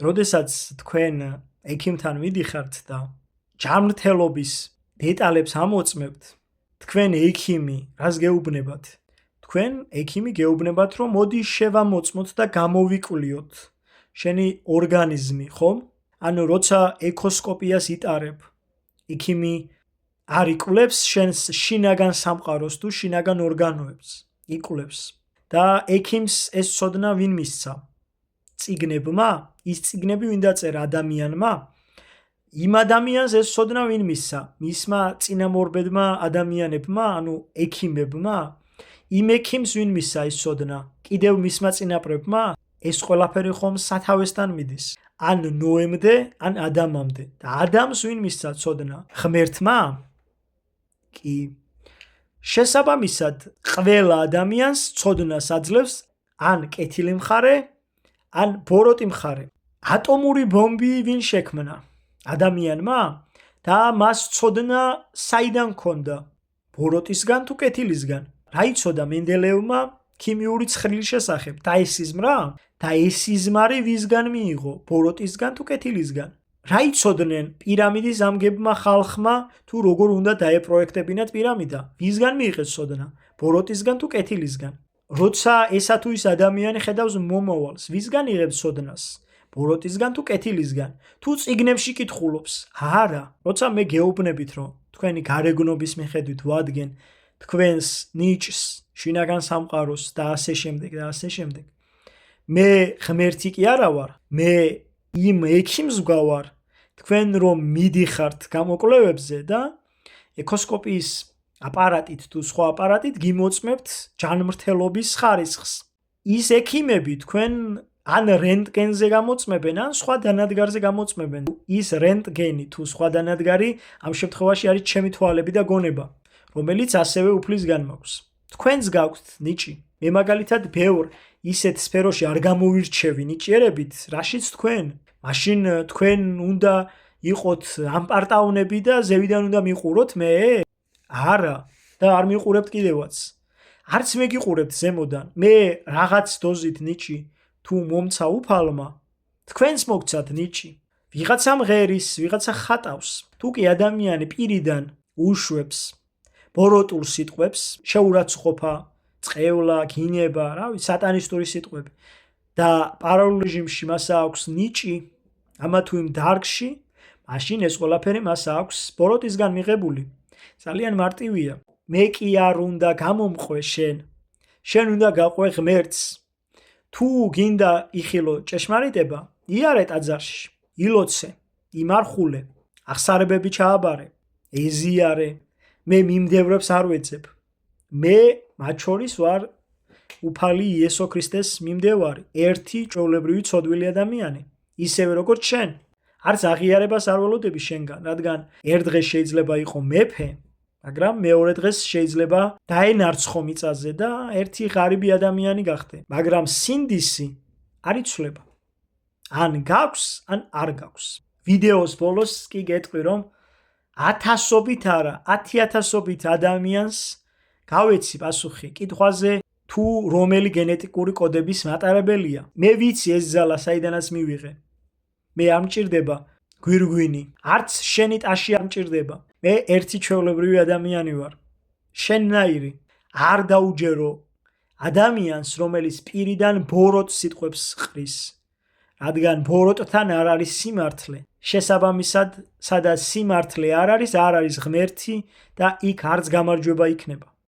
როდესაც თქვენ ექიმთან მიდიხართ და ჯანმრთელობის დეტალებს ამოწმებთ, თქვენ ექიმი რას გეუბნებათ? თქვენ ექიმი გეუბნებათ, რომ მოდი შევამოწმოთ და გამოვიკვლიოთ შენი ორგანიზმი, ხომ? ანუ როცა ეკოსკოპიას იტარებ, ექიმი არ იკვლევს შენს შინაგან სამყაროს თუ შინაგან ორგანოებს, იკვლევს. და ექიმს ეს ცოდნა ვინ მისცა? წიგნებმა? ის წიგნები ვინ დაწერა ადამიანმა? იმ ადამიანს ეს ცოდნა ვინ მისცა? მისმა წინამორბედმა ადამიანებმა, ანუ ექიმებმა? იმ ექიმს ვინ მისცა ეს ცოდნა? კიდევ მისმა წინაპრებმა? ეს ყველაფერი ხომ სათავესთან მიდის. ან ნოემდე, ან ადამამდე. და ადამს ვინ მისცა ცოდნა? ღმერთმა? კი. შესაბამისად, ყველა ადამიანს ცოდნას აძლევს ან კეთილი მხარე, ან ბოროტი მხარე. ატომური ბომბი ვინ შექმნა? ადამიანმა? და მას ცოდნა საიდან ჰქონდა? ბოროტისგან თუ კეთილისგან? რა იცოდა მენდელეევმა ქიმიური ცხრილის შესახებ? დაესიზმრა? და ესიზმარი ვისგან მიიღო? ბოროტისგან თუ კეთილისგან? რა იცოდნენ პირამიდის ამგებმა ხალხმა თუ როგორ უნდა დაეპროექტებინათ პირამიდა? ვისგან მიიღეს ცოდნა? ბოროტისგან თუ კეთილისგან? როცა ესა თუ ის ადამიანი ხედავს მომავალს, ვისგან იღებს ცოდნას? ბოროტისგან თუ კეთილისგან? თუ წიგნებში კითხულობს? არა. როცა მე გეუბნებით, რომ თქვენი გარეგნობის მიხედვით ვადგენ თქვენს ნიჭს, შინაგან სამყაროს და ასე შემდეგ და ასე შემდეგ. მე ღმერთი კი არა ვარ, მე იმ ექიმს ვგავარ, თქვენ რომ მიდიხართ გამოკვლევებზე და ეკოსკოპიის აპარატით თუ სხვა აპარატით გიმოწმებთ ჯანმრთელობის ხარისხს. ის ექიმები თქვენ ან რენტგენზე გამოწმებენ, ან სხვა დანადგარზე გამოწმებენ. ის რენტგენი თუ სხვა დანადგარი ამ შემთხვევაში არის ჩემი თვალები და გონება, რომელიც ასევე უფლის განმაქვს. თქვენს გაქვთ ნიჭი. მე მაგალითად ბევრ ისეთ სფეროში არ გამოვირჩევი ნიჭიერებით, რაშიც თქვენ. მაშინ თქვენ უნდა იყოთ ამპარტაუნები და ზევიდან უნდა მიყუროთ მე? არა, და არ მიყურებთ კიდევაც. არც მე გიყურებთ ზემოდან. მე რაღაც დოზით ნიჭი თუ მომცა უფალმა, თქვენს მოგცათ ნიჭი. ვიღაცა მღერის, ვიღაცა ხატავს. თუ კი ადამიანი პირიდან უშვებს ბოროტულ სიტყვებს, შეურაცხყოფა, წყევლა, გინება, რავი, სატანისტური სიტყვები და პარალელურ რეჟიმში მას აქვს ნიჭი, ამა თუ იმ დარგში, მაშინ ეს ყველაფერი მას აქვს ბოროტისგან მიღებული. ძალიან მარტივია. მე კი არ უნდა გამომყვე შენ. შენ უნდა გაყვე ღმერთს. თუ გინდა იხილო ჭეშმარიტება, იარე ტაძარში, ილოცე, იმარხულე, აღსარებები ჩააბარე, ეზიარე. მე მიმდევრებს არ ვეძებ. მე მათ შორის ვარ უფალი იესო ქრისტეს მიმდევარი, ერთი ჩვეულებრივი ცოდვილი ადამიანი, ისევე როგორც შენ. არც აღიარებას არ ველოდები შენგან, რადგან ერთ დღეს შეიძლება იყო მეფე, მაგრამ მეორე დღეს შეიძლება დაენარცხო მიწაზე და ერთი ღარიბი ადამიანი გახდე. მაგრამ სინდისი არ იცვლება. ან გაქვს, ან არ გაქვს. ვიდეოს ბოლოს კი გეტყვი, რომ 1000-ობით არა, 10,000-ობით ადამიანს გავეცი პასუხი კითხვაზე, თუ რომელი გენეტიკური კოდების მატარებელია. მე ვიცი ეს ძალა საიდანაც მივიღე. მე არ მჭირდება გვირგვინი, არც შენი ტაში არ მჭირდება. მე ერთი ჩვეულებრივი ადამიანი ვარ. შენნაირი არ დაუჯერო ადამიანს, რომელიც პირიდან ბოროტ სიტყვებს ყრის. რადგან ბოროტთან არ არის სიმართლე. შესაბამისად, სადაც სიმართლე არ არის ღმერთი და იქ არც გამარჯვება იქნება.